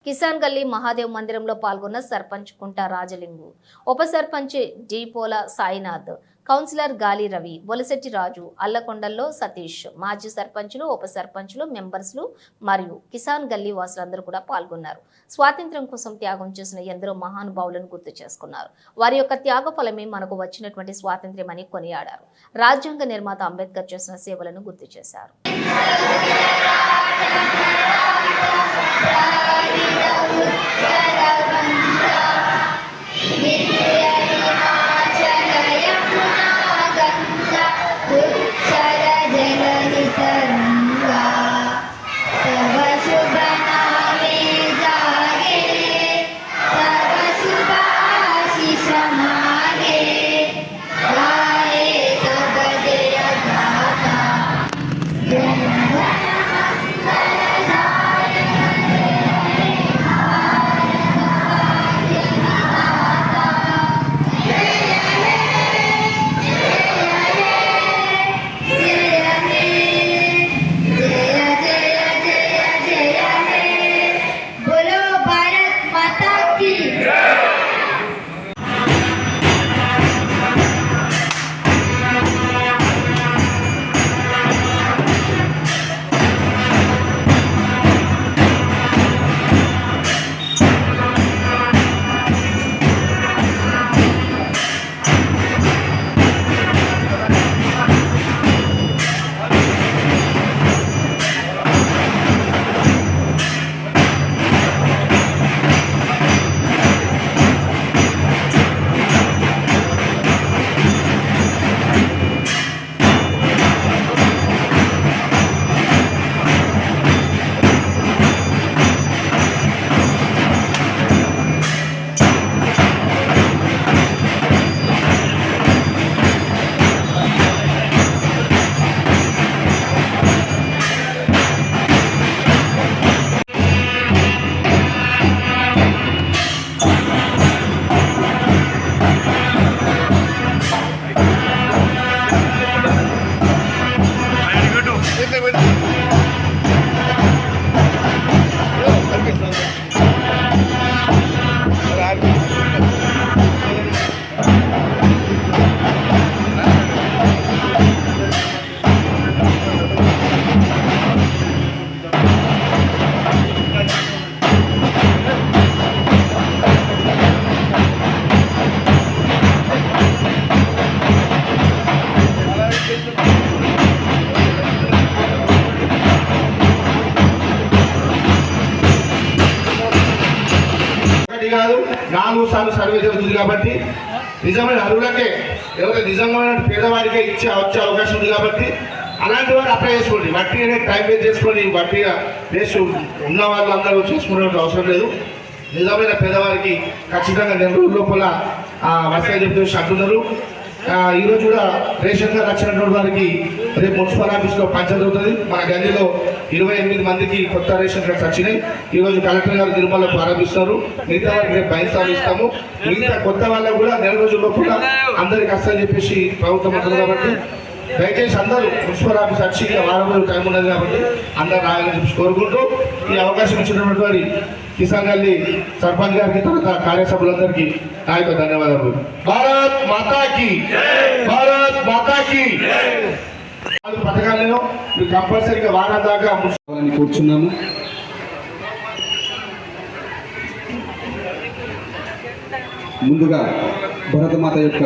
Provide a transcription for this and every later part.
కిసాన్ గల్లీ మహాదేవ్ మందిరంలో పాల్గొన్న సర్పంచ్ కుంట రాజలింగు, ఉప సర్పంచ్ డీపోల సాయినాథ్, కౌన్సిలర్ గాలి రవి, బొలశెట్టి రాజు, అల్లకొండల్లో సతీష్, మాజీ సర్పంచులు, ఉప సర్పంచులు, మెంబర్స్లు మరియు కిసాన్ గల్లీ వాసులందరూ కూడా పాల్గొన్నారు. స్వాతంత్ర్యం కోసం త్యాగం చేసిన ఎందరో మహానుభావులను గుర్తు చేసుకున్నారు. వారి యొక్క త్యాగ ఫలమే మనకు వచ్చినటువంటి స్వాతంత్ర్యం అని కొనియాడారు. రాజ్యాంగ నిర్మాత అంబేద్కర్ చేసిన సేవలను గుర్తు చేశారు. కాదు 4 సార్లు సర్వే జరుగుతుంది కాబట్టి నిజమైన అరువులకే ఎవరైతే నిజంగా పేదవాడికే వచ్చే అవకాశం ఉంది కాబట్టి అలాంటి వారు అప్లై చేసుకోండి. వట్టి టైం వేస్ట్ చేసుకోండి. వట్టి వేస్ట్ ఉన్న వాళ్ళందరూ చేసుకునే అవసరం లేదు. నిజమైన పేదవారికి ఖచ్చితంగా 2 రోజుల లోపల వస్తాయి చెప్తూ అంటున్నారు. ఈరోజు కూడా రేషన్ కార్డు వచ్చినటువంటి వారికి రేపు మున్సిపల్ ఆఫీస్లో పంచాయతీ అవుతుంది. మన గల్లీలో 28 మందికి కొత్త రేషన్ కార్డ్స్ వచ్చినాయి. ఈరోజు కలెక్టర్ గారు తిరుమలలో ప్రారంభిస్తారు. మిగతా వారికి రేపు బయలుదేరి ఇస్తాము. మిగతా కొత్త వాళ్ళకు కూడా 4 రోజుల్లో కూడా అందరికి వస్తాయని చెప్పేసి ప్రభుత్వం అంటుంది. కాబట్టి దయచేసి అందరూ మున్సిపల్ ఆఫీస్ వచ్చి వారం రోజులు టైం ఉన్నది కాబట్టి అందరూ రావాలని చెప్పి కోరుకుంటూ ఈ అవకాశం ఇచ్చినటువంటి వారి కిసాన్ గల్లీ సర్పంచ్ గారికి తర్వాత కార్యసభ్యులందరికీ నా యొక్క ధన్యవాదాలు. భారత్ మాతాకి, భారత్ మాతాకి. పథకాలను మీరు కంపల్సరీగా వారం దాకా కూర్చున్నాము. ముందుగా భరతమాత యొక్క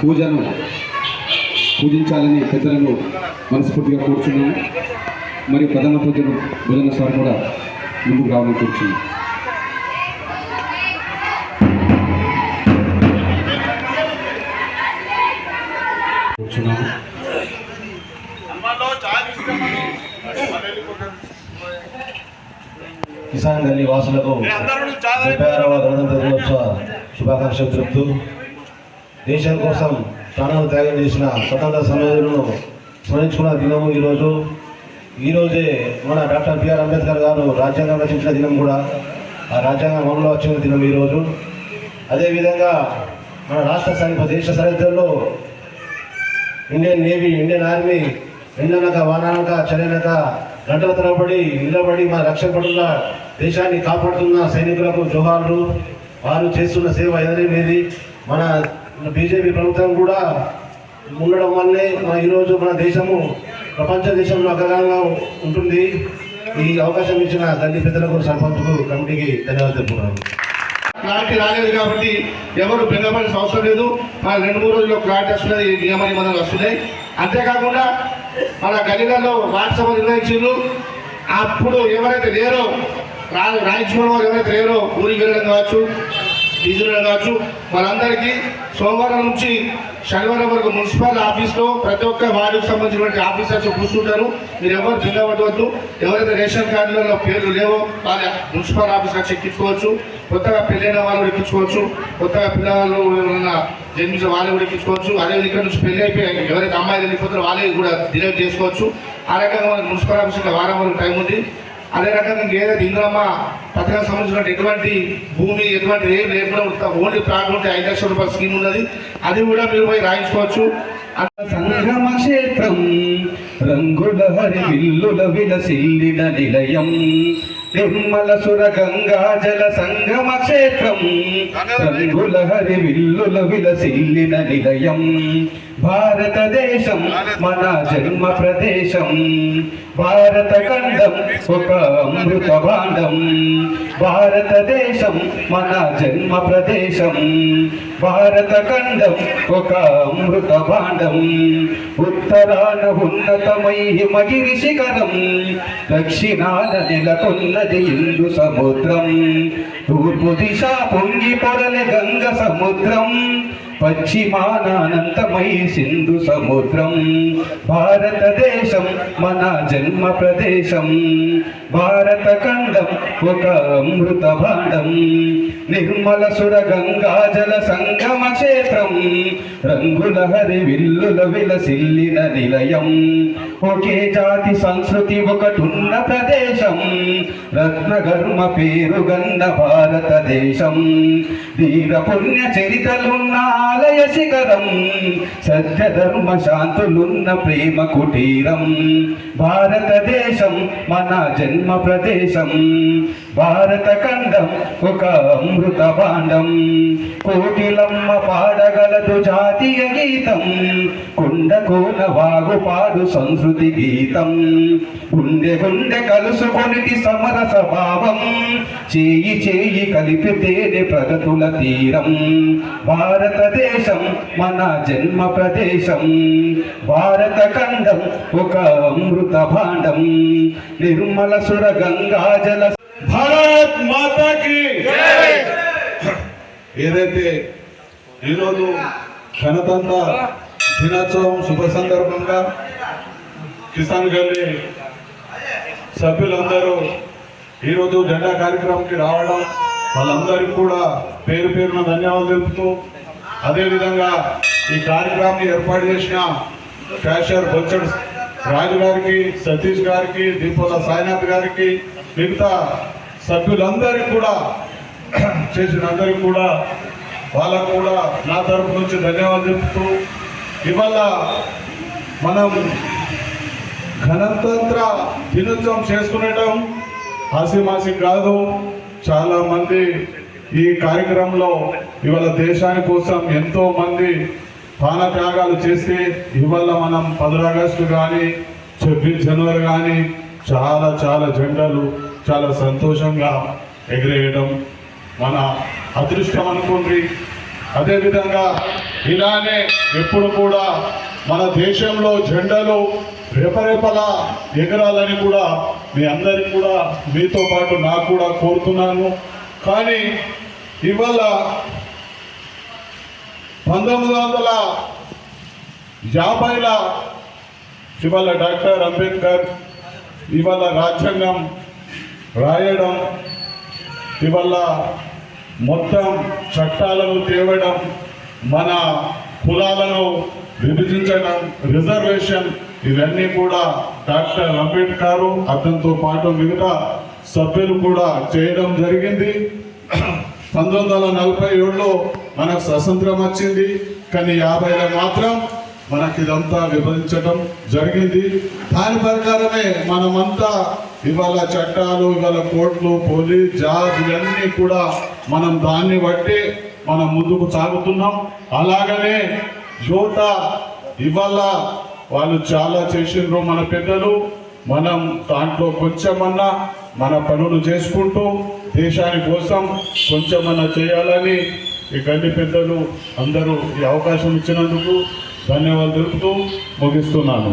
పూజను పూజించాలని పెద్దలను మనస్ఫూర్తిగా కూర్చున్నాము. మరియు ప్రధాన పూజలు భోజన సార్ కూడా ముందుకు రావాలని కూర్చున్నాం. కిసాన్ గల్లీ వాసులకు 76వ గణతంత్ర దినోత్సవ శుభాకాంక్షలు తెలుపుతూ దేశం కోసం ప్రాణాలు త్యాగం చేసిన స్వతంత్ర సమరయోధులను స్మరించుకున్న దినము ఈరోజే మన డాక్టర్ బిఆర్ అంబేద్కర్ గారు రాజ్యాంగం రచించిన దినం కూడా ఆ రాజ్యాంగం అమలులో వచ్చిన దినం ఈరోజు. అదేవిధంగా మన రాష్ట్ర సైనిక దేశ సరిహద్దుల్లో ఇండియన్ నేవీ, ఇండియన్ ఆర్మీ ఎండనక వాననక చలినక గంటల తరబడి నిలబడి మన రక్షణ పడుల దేశాన్ని కాపాడుతున్న సైనికులకు జోహార్లు. వారు చేస్తున్న సేవ ఎదరేది. మన బీజేపీ ప్రభుత్వం కూడా ఉండడం వల్లే ఈరోజు మన దేశము ప్రపంచ దేశంలో అగ్రగామిగా ఉంటుంది. ఈ అవకాశం ఇచ్చిన గల్లీ పెద్దలకు, సర్పంచ్కు, కమిటీకి ధన్యవాదాలు తెలుపుతున్నాను. క్లారిటీ రాలేదు కాబట్టి ఎవరు బెంగపడాల్సిన అవసరం లేదు. మన 2-3 రోజుల్లో క్లారిటీ వస్తున్నది, నియమ నిబంధనలు వస్తున్నాయి. అంతేకాకుండా మన గల్లీలలో వాట్సాప్ నిర్వహించారు. అప్పుడు ఎవరైతే లేరో రాయించుకున్న వాళ్ళు ఎవరైతే లేరో ఊరికి వెళ్ళడం కావచ్చు, డీజిల్ కావచ్చు, వాళ్ళందరికీ సోమవారం నుంచి శనివారం వరకు మున్సిపల్ ఆఫీస్లో ప్రతి ఒక్క వార్డుకు సంబంధించినటువంటి ఆఫీసర్స్ కూర్చుంటారు. మీరు ఎవరు భిన్నపడవద్దు. ఎవరైతే రేషన్ కార్డులలో పేర్లు లేవో వాళ్ళ మున్సిపల్ ఆఫీస్లో చెక్కించుకోవచ్చు. కొత్తగా పెళ్ళైన వాళ్ళు ఎక్కించుకోవచ్చు. కొత్తగా పిల్లలు ఎవరైనా జన్మించిన వాళ్ళు కూడా ఎక్కించుకోవచ్చు. అదేవిధంగా ఇక్కడ నుంచి పెళ్లి అయిపోయి ఎవరైతే అమ్మాయిలు వెళ్ళిపోతారో వాళ్ళే కూడా డిలీట్ చేసుకోవచ్చు. ఆ రకంగా మనకి మున్సిపల్ ఆఫీస్లో వారం వరకు టైం ఉంది. అదే రకంగా ఏదైతే ఇంద్రమ్మ పథకానికి సంబంధించిన ఎటువంటి భూమి ఎటువంటి ఏం లేకుండా ఓన్లీ ప్లాట్ ఉంటే 5 లక్షల రూపాయల స్కీమ్ ఉన్నది. అది కూడా మీరు పోయి రాయించుకోవచ్చు. సంగమ క్షేత్రం రంగుల హరి విల్లుల విలసిల్లిన నిలయం నిర్మల సుర గంగా జల సంగమ క్షేత్రం రంగుల హరి విల్లుల విలసిల్లిన నిలయం భారతదేశం మన జన్మ ప్రదేశం భారత ఖండం ఒక అమృత భాండం భారతదేశం మన జన్మ ప్రదేశం భారత ఖండం ఒక అమృత భాండం ఉత్తరాన ఉన్నతమై హిమగిరి శిఖరం దక్షిణాన నెలకొన్నది హిందూ సముద్రం తూర్పు దిశ పొంగి పొరలే గంగ సముద్రం పశ్చిమానంతమై సింధు సముద్రం భారతదేశం మన జన్మ ప్రదేశం భారత ఖండం ఒక అమృత భాండం నిర్మల సుర గంగా జల సంగమ క్షేత్రం రంగుల హరి విల్లుల విలసిల్లిన నిలయం ఒకే జాతి సంస్కృతి ఒకటున్న ప్రదేశం రత్నగర్మ పేరుగన్న భారతదేశం ధీర పుణ్య చరితలున్న ఆలయ శిఖరం సత్య ధర్మ శాంతులున్న ప్రేమ కుటీరం భారతదేశం మన జన్మ ప్రదేశం భారత ఖండం ఒక అమృత భాండం కోకిలమ్మ పాడగలదు జాతీయ గీతం కొండ కోన వాగు పాడు సంస్కృతి గీతం గుండె గుండె కలుసుకొనిటి సమరస భావం చేయి చేయి కలిపితేనే ప్రగతుల తీరం భారతదేశం మన జన్మ ప్రదేశం భారత ఖండం ఒక అమృత భాండం నిర్మల సుర గంగా జల భారత్ మాతాకి ఏదైతే ఈరోజు గణతంత్ర దినోత్సవం శుభ సందర్భంగా కిసాన్ గల్లీ సభ్యులందరూ ఈరోజు జెండా కార్యక్రమంకి రావడం వాళ్ళందరికీ కూడా పేరు పేరున ధన్యవాదాలు తెలుపుతూ అదేవిధంగా ఈ కార్యక్రమాన్ని ఏర్పాటు చేసిన క్యాషియర్ బొచ్చడ్ రాజు గారికి, సతీష్ గారికి, దీపోల సాయినాథ్ గారికి, మిగతా సభ్యులందరికీ కూడా చేసిన అందరికీ కూడా వాళ్ళకు కూడా నా తరపు నుంచి ధన్యవాదాలు చెప్తూ ఇవాళ మనం గణతంత్ర దినోత్సవం చేసుకునేటం ఆసిమాసి కాదు. చాలామంది ఈ కార్యక్రమంలో ఇవాళ దేశాని కోసం ఎంతో మంది ప్రాణత్యాగాలు చేస్తే ఇవాళ మనం 15 ఆగస్టు కానీ 26 జనవరి కానీ చాలా చాలా జెండాలు చాలా సంతోషంగా ఎగిరేయడం మన అదృష్టం అనుకోండి. అదేవిధంగా ఇలానే ఎప్పుడు కూడా మన దేశంలో జెండాలు రేపరేపలా ఎగరాలని కూడా మీ అందరికీ కూడా మీతో పాటు నాకు కూడా కోరుతున్నాను. కానీ ఇవాళ 1950లో ఇవాళ డాక్టర్ అంబేద్కర్ ఇవాళ రాజ్యాంగం రాయడం, ఇవాళ మొత్తం చట్టాలను తేవడం, మన కులాలను విభజించడం, రిజర్వేషన్ ఇవన్నీ కూడా డాక్టర్ అంబేద్కర్ అతనితో పాటు మిగతా సభ్యులు కూడా చేయడం జరిగింది. 1947లో మనకు స్వతంత్రం వచ్చింది. కానీ 50లో మాత్రం మనకి ఇదంతా విభజించడం జరిగింది. దాని ప్రకారమే మనమంతా ఇవాళ చట్టాలు, ఇవాళ కోర్టులు, పోలీస్, జాబ్ ఇవన్నీ కూడా మనం దాన్ని బట్టి మనం ముందుకు సాగుతున్నాం. అలాగనే యువత ఇవాళ వాళ్ళు చాలా చేసిండ్రు మన పెద్దలు. మనం దాంట్లో కొంచెమన్నా మన పనులు చేసుకుంటూ దేశాని కోసం కొంచెమన్నా చేయాలని ఈ గల్లి పెద్దలు అందరూ ఈ అవకాశం ఇచ్చినందుకు ధన్యవాదాలు తెలుపుతూ ముగిస్తున్నాను.